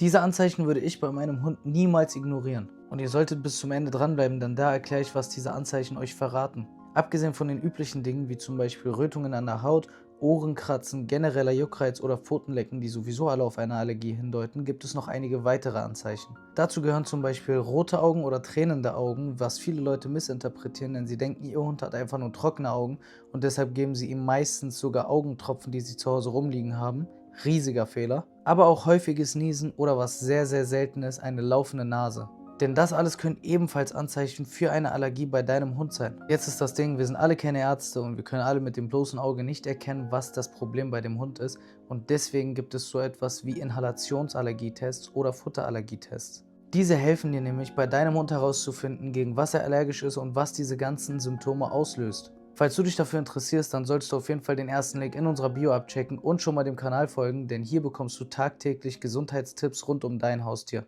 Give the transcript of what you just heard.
Diese Anzeichen würde ich bei meinem Hund niemals ignorieren. Und ihr solltet bis zum Ende dranbleiben, denn da erkläre ich, was diese Anzeichen euch verraten. Abgesehen von den üblichen Dingen wie zum Beispiel Rötungen an der Haut, Ohrenkratzen, genereller Juckreiz oder Pfotenlecken, die sowieso alle auf eine Allergie hindeuten, gibt es noch einige weitere Anzeichen. Dazu gehören zum Beispiel rote Augen oder tränende Augen, was viele Leute missinterpretieren, denn sie denken, ihr Hund hat einfach nur trockene Augen und deshalb geben sie ihm meistens sogar Augentropfen, die sie zu Hause rumliegen haben. Riesiger Fehler. Aber auch häufiges Niesen oder was sehr, sehr selten ist, eine laufende Nase. Denn das alles können ebenfalls Anzeichen für eine Allergie bei deinem Hund sein. Jetzt ist das Ding, wir sind alle keine Ärzte und wir können alle mit dem bloßen Auge nicht erkennen, was das Problem bei dem Hund ist. Und deswegen gibt es so etwas wie Inhalationsallergietests oder Futterallergietests. Diese helfen dir nämlich bei deinem Hund herauszufinden, gegen was er allergisch ist und was diese ganzen Symptome auslöst. Falls du dich dafür interessierst, dann solltest du auf jeden Fall den ersten Link in unserer Bio abchecken und schon mal dem Kanal folgen, denn hier bekommst du tagtäglich Gesundheitstipps rund um dein Haustier.